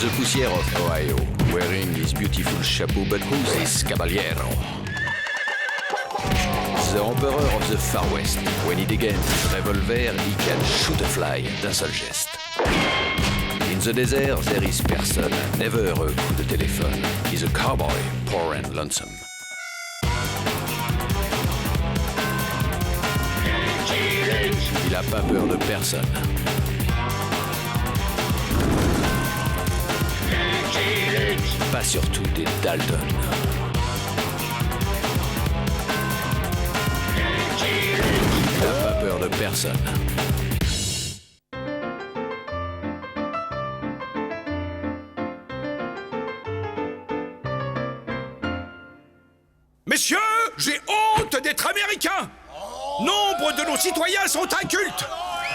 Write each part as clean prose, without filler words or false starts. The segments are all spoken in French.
the poussière of Ohio, wearing his beautiful chapeau, but who's this caballero? The Emperor of the Far West. When he degains his revolver, he can shoot a fly d'un seul geste. In the desert, there is person, never a coup de téléphone. He's a cowboy, poor and lonesome. Il a pas peur de personne. Pas surtout des Dalton. Il n'a pas peur de personne. Messieurs, j'ai honte d'être américain. Nombre de nos citoyens sont incultes.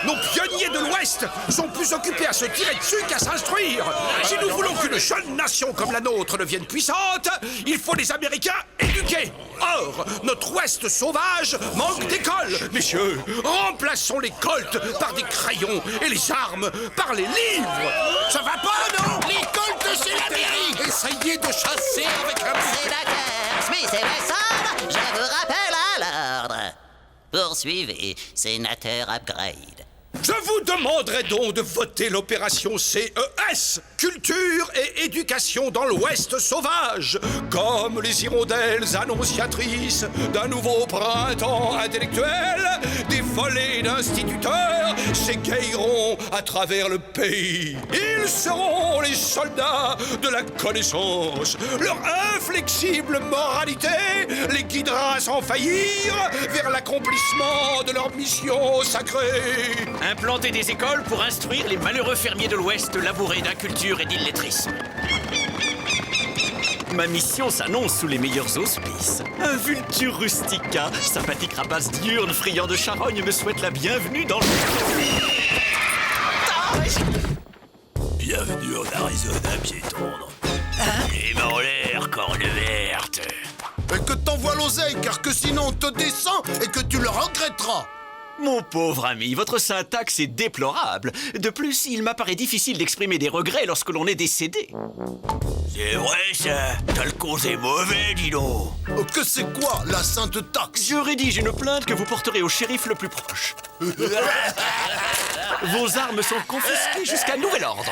Nos pionniers de l'Ouest sont plus occupés à se tirer dessus qu'à s'instruire. Si nous voulons qu'une jeune nation comme la nôtre devienne puissante, il faut des Américains éduqués. Or, notre Ouest sauvage manque d'écoles. Messieurs, remplaçons les colts par des crayons et les armes par les livres. Ça va pas, non? Les colts, c'est l'Amérique. Essayez de chasser avec un... Sénateur Smith et Wesson, je vous rappelle à l'ordre. Poursuivez, sénateur Upgrade. Je vous demanderai donc de voter l'opération CES, Culture et Éducation dans l'Ouest sauvage, comme les hirondelles annonciatrices d'un nouveau printemps intellectuel, des volées d'instituteurs s'égailleront à travers le pays. Ils seront les soldats de la connaissance. Leur inflexible moralité les guidera sans faillir vers l'accomplissement de leur mission sacrée. Implanter des écoles pour instruire les malheureux fermiers de l'Ouest labourés d'inculture et d'illettrisme. Ma mission s'annonce sous les meilleurs auspices. Un vulture rustica, sympathique rapace diurne friand de charogne me souhaite la bienvenue dans le... Bienvenue en Arizona, pied tendre. Les mains en l'air, corne verte. Et que t'envoies l'oseille, car que sinon on te descend et que tu le regretteras. Mon pauvre ami, votre syntaxe est déplorable. De plus, il m'apparaît difficile d'exprimer des regrets lorsque l'on est décédé. C'est vrai, ça. T'as le causé mauvais, dis donc. Que c'est quoi, la sainte taxe? Je rédige une plainte que vous porterez au shérif le plus proche. Vos armes sont confisquées jusqu'à nouvel ordre.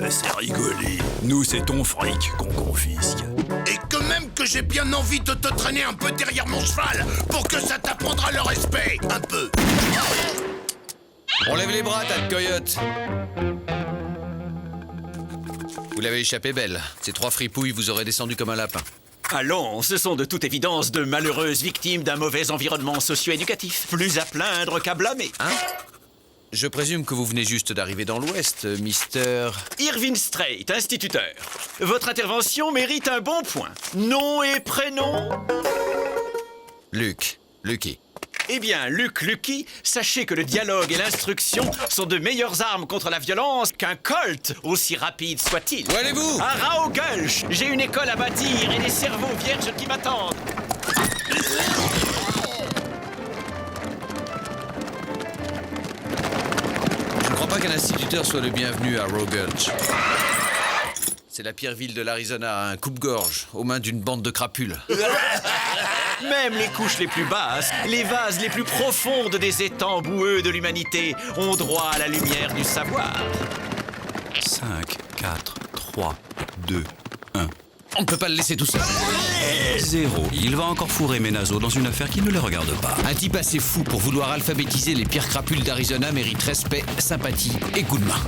C'est rigolé. Nous, c'est ton fric qu'on confisque. Et que même que j'ai bien envie de te traîner un peu derrière mon cheval pour que ça t'apprendra le respect, un peu. On lève les bras, tas de coyotes. Vous l'avez échappé belle. Ces trois fripouilles vous auraient descendu comme un lapin. Allons, ce sont de toute évidence de malheureuses victimes d'un mauvais environnement socio-éducatif. Plus à plaindre qu'à blâmer. Hein? Je présume que vous venez juste d'arriver dans l'Ouest, Mister... Irving Strait, instituteur. Votre intervention mérite un bon point. Nom et prénom? Lucky. Eh bien, Lucky, sachez que le dialogue et l'instruction sont de meilleures armes contre la violence qu'un colt, aussi rapide soit-il. Où allez-vous? À Raogulch, j'ai une école à bâtir et des cerveaux vierges qui m'attendent. Je ne crois pas qu'un instituteur soit le bienvenu à Raogulch. C'est la pire ville de l'Arizona, un coupe-gorge, aux mains d'une bande de crapules. Même les couches les plus basses, les vases les plus profondes des étangs boueux de l'humanité ont droit à la lumière du savoir. 5, 4, 3, 2, 1. On ne peut pas le laisser tout seul. 0. Il va encore fourrer mes naseaux dans une affaire qui ne le regarde pas. Un type assez fou pour vouloir alphabétiser les pires crapules d'Arizona mérite respect, sympathie et coup de main.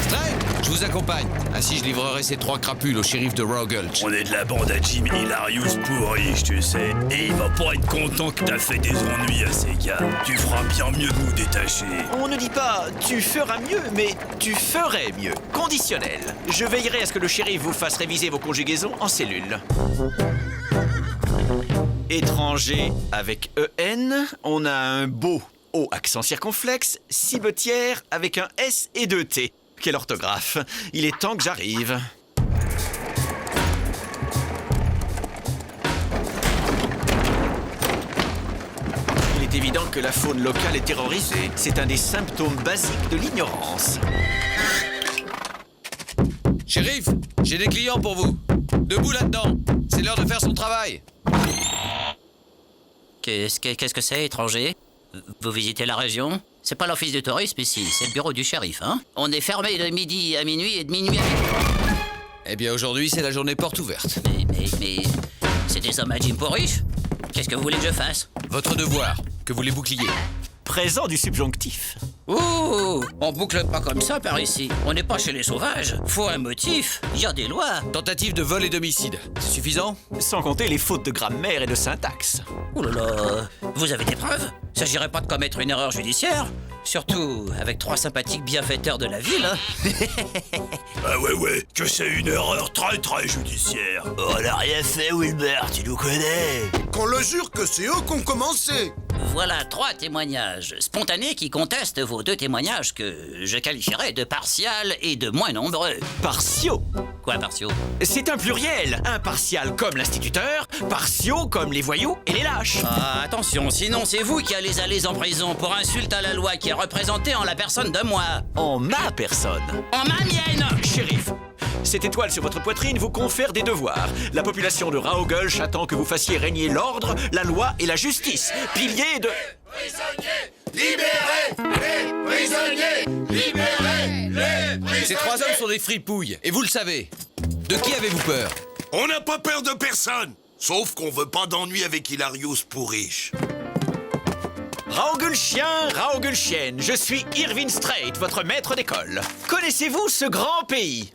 Strait, je vous accompagne. Ainsi, je livrerai ces trois crapules au shérif de Raogulch. On est de la bande à Jim Hilarious pourri, tu sais. Et il va pas être content que t'as fait des ennuis à ces gars. Tu feras bien mieux de nous détacher. On ne dit pas « tu feras mieux », mais « tu ferais mieux ». Conditionnel. Je veillerai à ce que le shérif vous fasse réviser vos conjugaisons en cellule. Étranger avec EN, on a un beau O accent circonflexe, cibetière avec un S et 2 T. Quelle orthographe! Il est temps que j'arrive. Il est évident que la faune locale est terrorisée. C'est un des symptômes basiques de l'ignorance. Shérif, j'ai des clients pour vous. Debout là-dedans. C'est l'heure de faire son travail. Qu'est-ce que c'est, étranger? Vous visitez la région? C'est pas l'office du tourisme ici, c'est le bureau du shérif, hein? On est fermé de midi à minuit et de minuit à minuit. Eh bien, aujourd'hui, c'est la journée porte ouverte. Mais... c'est des hommes à Jim Pourriche? Qu'est-ce que vous voulez que je fasse? Votre devoir, que vous les boucliez. Présent du subjonctif. Ouh, on boucle pas comme ça par ici. On n'est pas chez les sauvages. Faut un motif. Il y a des lois. Tentative de vol et d'homicide. C'est suffisant? Sans compter les fautes de grammaire et de syntaxe. Ouh là là, vous avez des preuves? S'agirait pas de commettre une erreur judiciaire? Surtout avec 3 sympathiques bienfaiteurs de la ville, hein? Ah ouais, que c'est une erreur très très judiciaire. On n'a rien fait, Wilbur, tu nous connais. Qu'on le jure que c'est eux qui ont commencé. Voilà 3 témoignages spontanés qui contestent vos 2 témoignages que je qualifierais de partials et de moins nombreux. Partiaux. Quoi, partiaux? C'est un pluriel. Impartial comme l'instituteur, partiaux comme les voyous et les lâches. Ah, attention, sinon c'est vous qui allez aller en prison pour insulte à la loi qui est représentée en la personne de moi. En ma personne. En ma mienne! Shérif, cette étoile sur votre poitrine vous confère des devoirs. La population de Raogulch attend que vous fassiez régner l'ordre, la loi et la justice. Pilier de... Libérez les prisonniers! Libérez les prisonniers! Ces 3 hommes sont des fripouilles, et vous le savez. De qui avez-vous peur? On n'a pas peur de personne, sauf qu'on veut pas d'ennui avec Hilarius Pourriche. Raogulchien, Raogulchienne, je suis Irvin Strait, votre maître d'école. Connaissez-vous ce grand pays?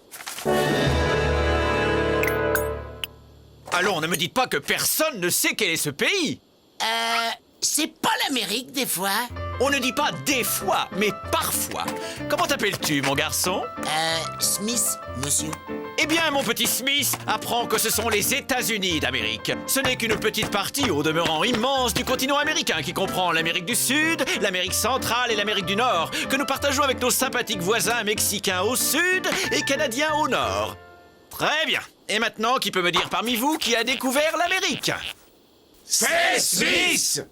Allons, ne me dites pas que personne ne sait quel est ce pays. C'est pas l'Amérique, des fois? On ne dit pas des fois, mais parfois. Comment t'appelles-tu, mon garçon? Smith, monsieur. Eh bien, mon petit Smith, apprends que ce sont les États-Unis d'Amérique. Ce n'est qu'une petite partie, au demeurant immense, du continent américain qui comprend l'Amérique du Sud, l'Amérique centrale et l'Amérique du Nord, que nous partageons avec nos sympathiques voisins mexicains au sud et canadiens au nord. Très bien. Et maintenant, qui peut me dire parmi vous qui a découvert l'Amérique? C'est Smith!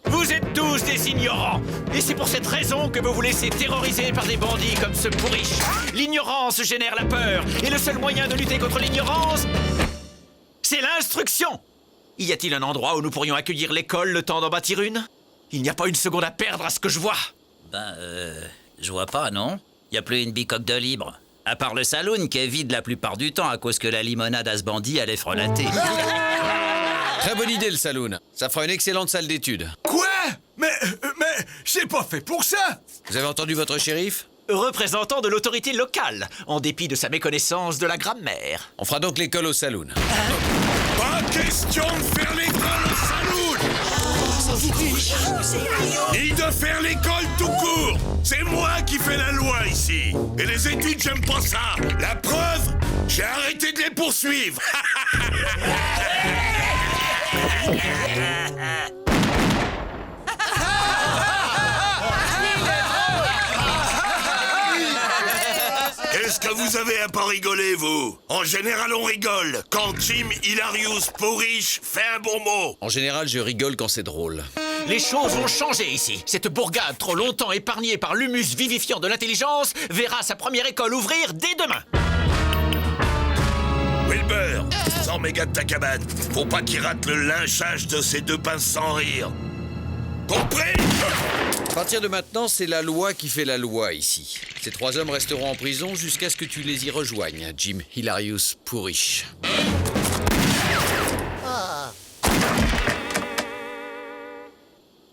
Vous êtes tous des ignorants. Et c'est pour cette raison que vous vous laissez terroriser par des bandits comme ce Pourriche. L'ignorance génère la peur. Et le seul moyen de lutter contre l'ignorance, c'est l'instruction. Y a-t-il un endroit où nous pourrions accueillir l'école le temps d'en bâtir une? Il n'y a pas une seconde à perdre à ce que je vois. Je vois pas, non? Y a plus une bicoque de libre. À part le saloon qui est vide la plupart du temps à cause que la limonade à ce bandit elle est frelatée. Très bonne idée, le saloon. Ça fera une excellente salle d'études. Quoi? Mais c'est pas fait pour ça! Vous avez entendu votre shérif? Représentant de l'autorité locale, en dépit de sa méconnaissance de la grammaire. On fera donc l'école au saloon. Pas question de faire l'école au saloon! Ni de faire l'école tout court! C'est moi qui fais la loi ici! Et les études, j'aime pas ça! La preuve, j'ai arrêté de les poursuivre! Qu'est-ce que vous avez à pas rigoler, vous? En général, on rigole quand Jim Hilarius Pourriche fait un bon mot. En général, je rigole quand c'est drôle. Les choses vont changer ici. Cette bourgade, trop longtemps épargnée par l'humus vivifiant de l'intelligence, verra sa première école ouvrir dès demain. Wilbur, 100 mégas de ta cabane. Faut pas qu'il rate le lynchage de ces 2 pinces sans rire. Compris? À partir de maintenant, c'est la loi qui fait la loi ici. Ces 3 hommes resteront en prison jusqu'à ce que tu les y rejoignes, Jim Hilarius Pourriche.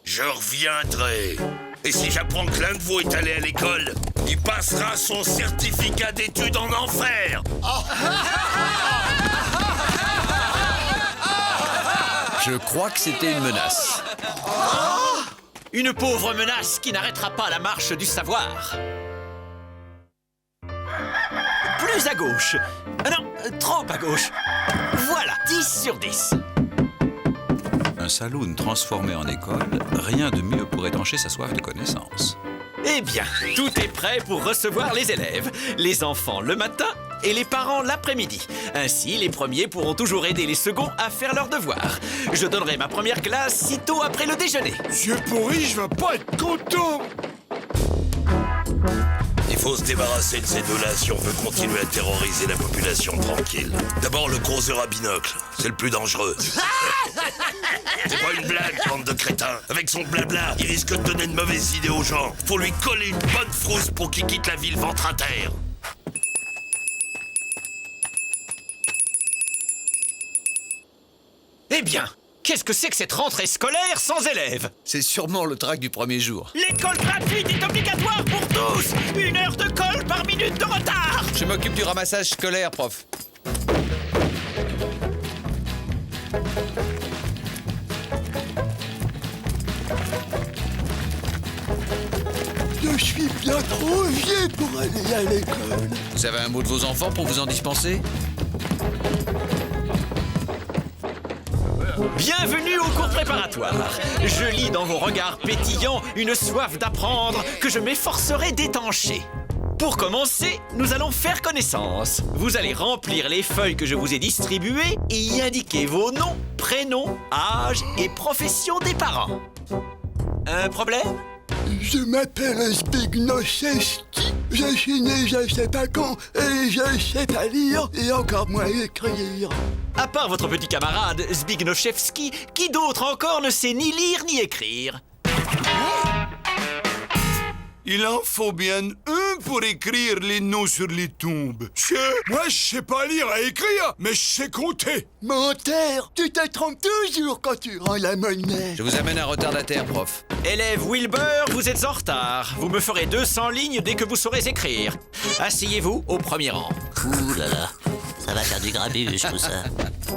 Je reviendrai. Et si j'apprends que l'un de vous est allé à l'école, il passera son certificat d'études en enfer. Je crois que c'était une menace. Une pauvre menace qui n'arrêtera pas la marche du savoir. Plus à gauche. Ah non, trop à gauche. Voilà, 10 sur 10. Un saloon transformé en école, rien de mieux pour étancher sa soif de connaissance. Eh bien, tout est prêt pour recevoir les élèves. Les enfants le matin et les parents l'après-midi. Ainsi, les premiers pourront toujours aider les seconds à faire leurs devoirs. Je donnerai ma première classe sitôt après le déjeuner. Monsieur Pourriche va pas être content. Il Faut se débarrasser de ces deux-là si on veut continuer à terroriser la population tranquille. D'abord, le creuseur à binocle. C'est le plus dangereux. C'est pas une blague, bande de crétins. Avec son blabla, il risque de donner de mauvaises idées aux gens. Faut lui coller une bonne frousse pour qu'il quitte la ville ventre à terre. Eh bien, qu'est-ce que c'est que cette rentrée scolaire sans élèves? C'est sûrement le trac du premier jour. L'école gratuite est obligatoire pour tous! 1 heure de colle par minute de retard! Je m'occupe du ramassage scolaire, prof. Je suis bien trop vieux pour aller à l'école. Vous avez un mot de vos enfants pour vous en dispenser? Bienvenue au cours préparatoire. Je lis dans vos regards pétillants une soif d'apprendre que je m'efforcerai d'étancher. Pour commencer, nous allons faire connaissance. Vous allez remplir les feuilles que je vous ai distribuées et y indiquer vos noms, prénoms, âge et profession des parents. Un problème? Je m'appelle Zbignoszewski. Je suis né je sais pas quand et je sais pas lire et encore moins écrire. À part votre petit camarade Zbignoszewski, qui d'autre encore ne sait ni lire ni écrire? Il en faut bien un pour écrire les noms sur les tombes. Moi, je sais pas lire et écrire, mais je sais compter. Menteur, tu te trompes toujours quand tu rends la monnaie. Je vous amène un retardataire, prof. Élève Wilbur, vous êtes en retard. Vous me ferez 200 lignes dès que vous saurez écrire. Asseyez-vous au premier rang. Ouh là là, ça va faire du grabuge tout ça.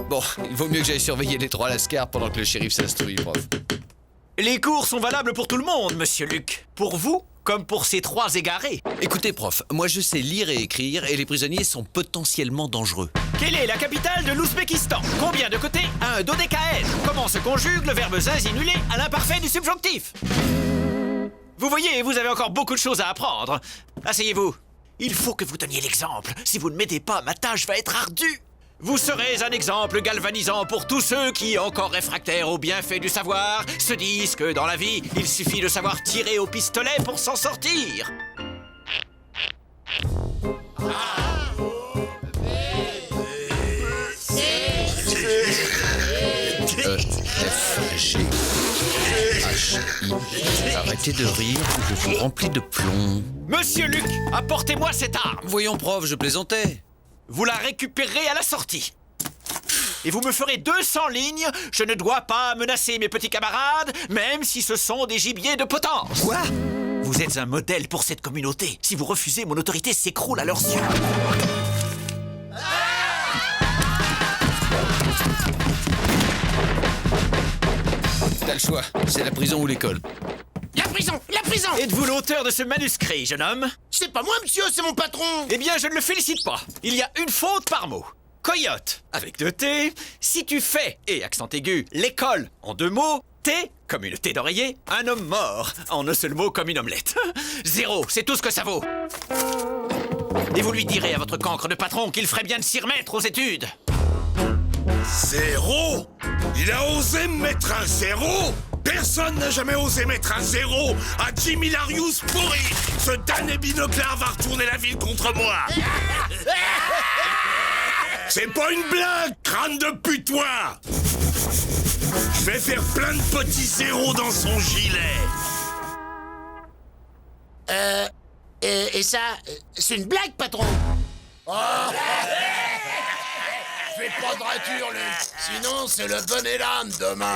Bon, il vaut mieux que j'aille surveiller les 3 lascars pendant que le shérif s'instruit, prof. Les cours sont valables pour tout le monde, monsieur Luc. Pour vous, comme pour ces 3 égarés. Écoutez, prof, moi je sais lire et écrire et les prisonniers sont potentiellement dangereux. Quelle est la capitale de l'Ouzbékistan? Combien de côtés a un dodécaèdre? Comment se conjugue le verbe zinzinulé à l'imparfait du subjonctif? Vous voyez, vous avez encore beaucoup de choses à apprendre. Asseyez-vous. Il faut que vous donniez l'exemple. Si vous ne m'aidez pas, ma tâche va être ardue. Vous serez un exemple galvanisant pour tous ceux qui, encore réfractaires aux bienfaits du savoir, se disent que dans la vie, il suffit de savoir tirer au pistolet pour s'en sortir. F, G, H, I. Arrêtez de rire ou je vous remplis de plomb. Monsieur Luc, apportez-moi cette arme. Voyons, prof, je plaisantais. Vous la récupérerez à la sortie. Et vous me ferez 200 lignes. Je ne dois pas menacer mes petits camarades, même si ce sont des gibiers de potence. Quoi? Vous êtes un modèle pour cette communauté. Si vous refusez, mon autorité s'écroule à leurs yeux. T'as le choix, c'est la prison ou l'école. La prison! La prison! Êtes-vous l'auteur de ce manuscrit, jeune homme? C'est pas moi, monsieur, c'est mon patron! Eh bien, je ne le félicite pas. Il y a une faute par mot. Coyote, avec 2 T. Si tu fais, et accent aigu, l'école, en 2 mots, T, comme une T d'oreiller, un homme mort, en un seul mot comme une omelette. 0, c'est tout ce que ça vaut. Et vous lui direz à votre cancre de patron qu'il ferait bien de s'y remettre aux études. 0? Il a osé me mettre un 0? Personne n'a jamais osé mettre un 0 à Jimmy Larius pourri. Ce damné binoclard va retourner la ville contre moi. C'est pas une blague, crâne de putois. Je vais faire plein de petits zéros dans son gilet. Et ça, c'est une blague, patron? Fais pas de rature, Luc. Sinon, c'est le bon élan demain.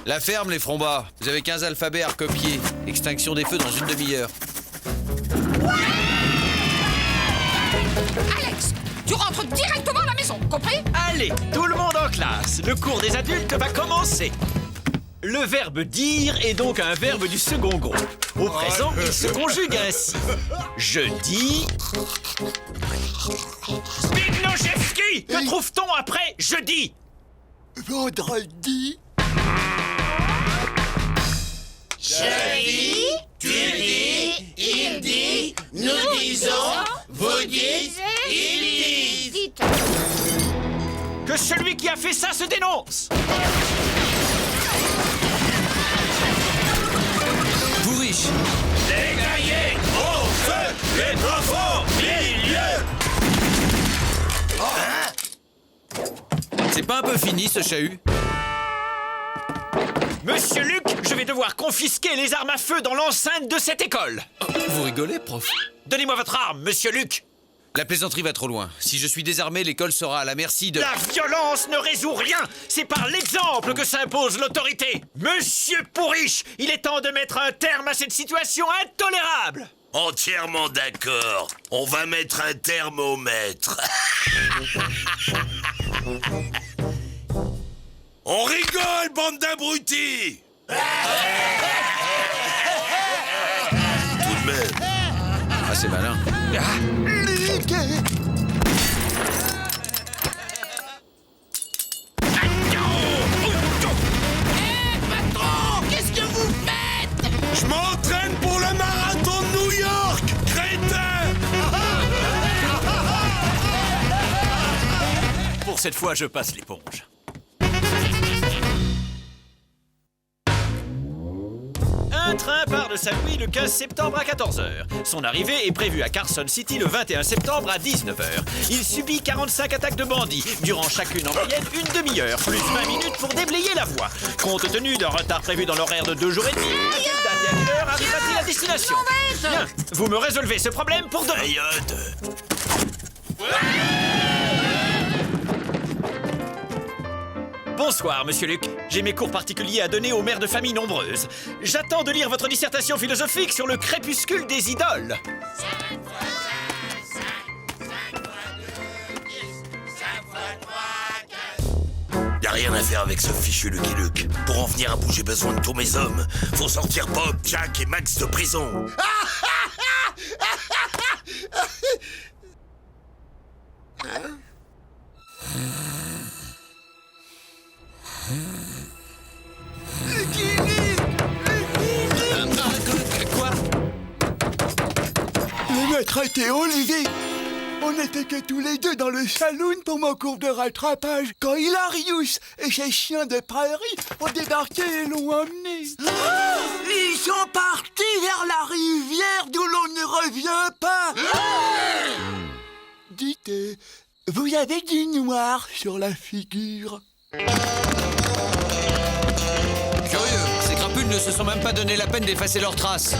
La ferme, les frombats. Vous avez 15 alphabets à recopier. Extinction des feux dans une demi-heure. Alex, tu rentres directement à la maison, compris? Allez, tout le monde en classe. Le cours des adultes va commencer. Le verbe dire est donc un verbe du second groupe. Au présent, il se conjugue ainsi. Je dis... Zbignoszewski, que trouve-t-on après je dis? Vendredi. Je dis, tu dis, il dit, nous disons, vous dites, il dit. Que celui qui a fait ça se dénonce. fini ce chahut? Monsieur Luc, je vais devoir confisquer les armes à feu dans l'enceinte de cette école. Vous rigolez, prof? Donnez-moi votre arme, monsieur Luc. La plaisanterie va trop loin. Si je suis désarmé, l'école sera à la merci de... La violence ne résout rien. C'est par l'exemple que s'impose l'autorité. Monsieur Pourriche, il est temps de mettre un terme à cette situation intolérable. Entièrement d'accord. On va mettre un terme au maître. On rigole, bande d'abrutis. Tout de même. Ah, c'est malin. Patron, qu'est-ce que vous faites? Je m'entraîne pour le marathon de New York, crétin. Pour cette fois, je passe l'éponge. Un train part de Saint-Louis le 15 septembre à 14h. Son arrivée est prévue à Carson City le 21 septembre à 19h. Il subit 45 attaques de bandits, durant chacune en moyenne une demi-heure, plus 20 minutes pour déblayer la voie. Compte tenu d'un retard prévu dans l'horaire de 2 jours et demi, à quelle date et à quelle heure arrivera-t-il à destination? Bien, vous me résolvez ce problème pour demain. Bonsoir, monsieur Luc. J'ai mes cours particuliers à donner aux mères de familles nombreuses. J'attends de lire votre dissertation philosophique sur le crépuscule des idoles. Y'a rien à faire avec ce fichu Lucky Luke. Pour en venir à bout, j'ai besoin de tous mes hommes. Faut sortir Bob, Jack et Max de prison. Quoi? Le maître était Olivier. On n'était que tous les deux dans le saloon pour mon cours de rattrapage quand Hilarius et ses chiens de prairie ont débarqué et l'ont emmené. Ils sont partis vers la rivière d'où l'on ne revient pas. Dites, vous avez du noir sur la figure. Curieux, ces crapules ne se sont même pas donné la peine d'effacer leurs traces.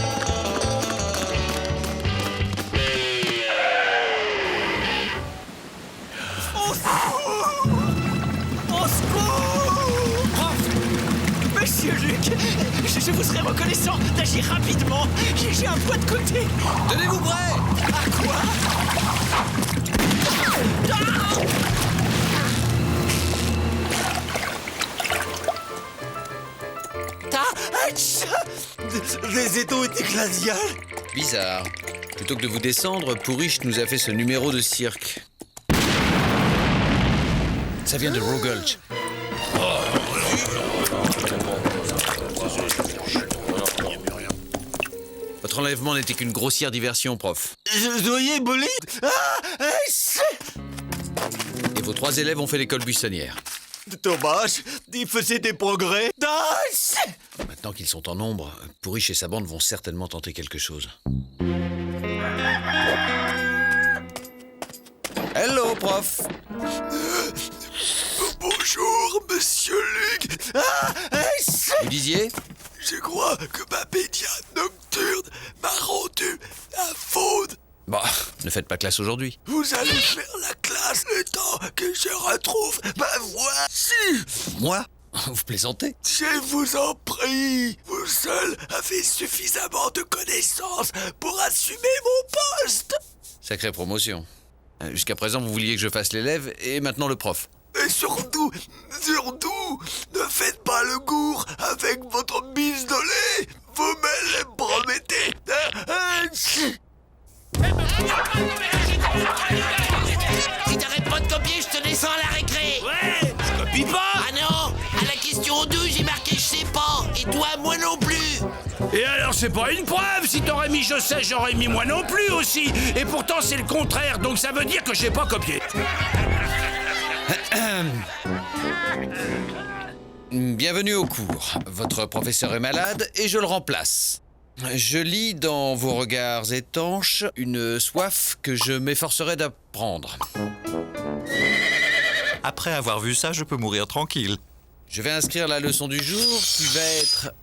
Au secours! Monsieur Luc, je vous serais reconnaissant d'agir rapidement. J'ai un poids de côté. Tenez-vous prêt! À quoi? Les étaux étaient glaciales. Bizarre. Plutôt que de vous descendre, Pourriche nous a fait ce numéro de cirque. Ça vient de Rogulch. Votre enlèvement n'était qu'une grossière diversion, prof. Je doyais bolide. Et vos 3 élèves ont fait l'école buissonnière. Dommage, ils faisaient des progrès. Maintenant qu'ils sont en nombre, Pourriche et sa bande vont certainement tenter quelque chose. Hello, prof. Bonjour, monsieur Luc. Vous disiez? Je crois que ma pédiatre nocturne m'a rendu la faute. Bah, ne faites pas classe aujourd'hui. Vous allez faire la classe le temps que je retrouve ma voix. Si. Moi? Vous plaisantez? Je vous en prie. Vous seul avez suffisamment de connaissances pour assumer mon poste. Sacrée promotion. Jusqu'à présent, vous vouliez que je fasse l'élève et maintenant le prof. Et surtout, ne faites pas le gourd avec votre bise de lait. Vous me le promettez. Si t'arrêtes pas de copier, je te descends à la récré. Ouais, je copie pas. Ah non, à la question 2, j'ai marqué je sais pas. Et toi, moi non plus. Et alors c'est pas une preuve. Si t'aurais mis je sais, j'aurais mis moi non plus aussi. Et pourtant c'est le contraire, donc ça veut dire que j'ai pas copié. Bienvenue au cours. Votre professeur est malade et je le remplace. Je lis dans vos regards étanches une soif que je m'efforcerai d'apprendre. Après avoir vu ça, je peux mourir tranquille. Je vais inscrire la leçon du jour qui va être...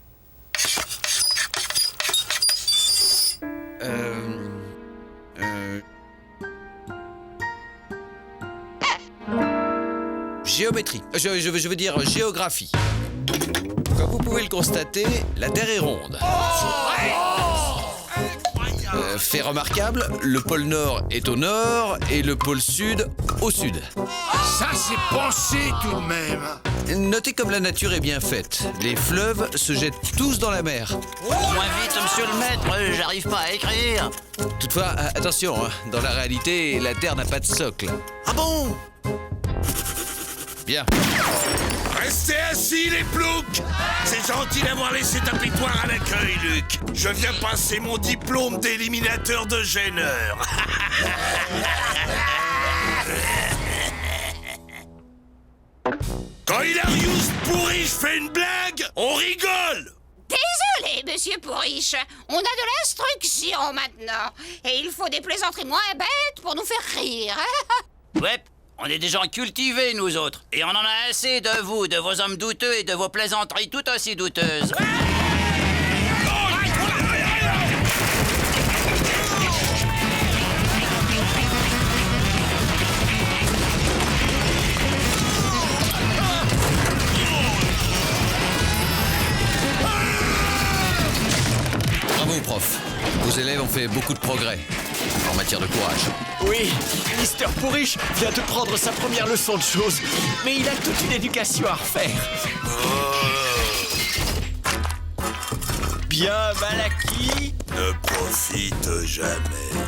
Géométrie. Je veux dire géographie. Comme vous pouvez le constater, la Terre est ronde. Fait remarquable, le pôle Nord est au nord et le pôle Sud au sud. Ça, c'est pensé tout de même. Notez comme la nature est bien faite. Les fleuves se jettent tous dans la mer. Moins vite, monsieur le maître, j'arrive pas à écrire. Toutefois, attention, hein, dans la réalité, la Terre n'a pas de socle. Ah bon? Bien. Restez assis, les ploucs! C'est gentil d'avoir laissé ta victoire à l'accueil, Luc. Je viens passer mon diplôme d'éliminateur de gêneurs. Quand Hilarius Pourriche fait une blague, on rigole! Désolé, monsieur Pourriche. On a de l'instruction maintenant. Et il faut des plaisanteries moins bêtes pour nous faire rire. Ouais, on est des gens cultivés, nous autres. Et on en a assez de vous, de vos hommes douteux et de vos plaisanteries tout aussi douteuses. Bravo, prof. Vos élèves ont fait beaucoup de progrès en matière de courage. Oui, Mister Pourriche vient de prendre sa première leçon de choses, mais il a toute une éducation à refaire. Bien mal acquis, Ne profite jamais.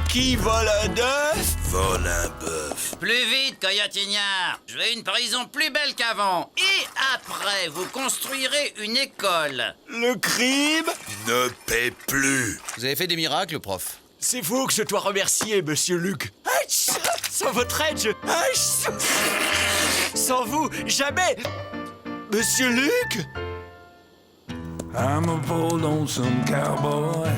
qui vole un œuf. Vole un bœuf. Plus vite, coyotignard. Je veux une prison plus belle qu'avant. Et après, vous construirez une école. Le crime, Ne paie plus. Vous avez fait des miracles, prof. c'est vous que je dois remercier, monsieur Luc. Aïe, sans votre aide, sans vous, jamais. Monsieur Luc. I'm a bold lonesome cowboy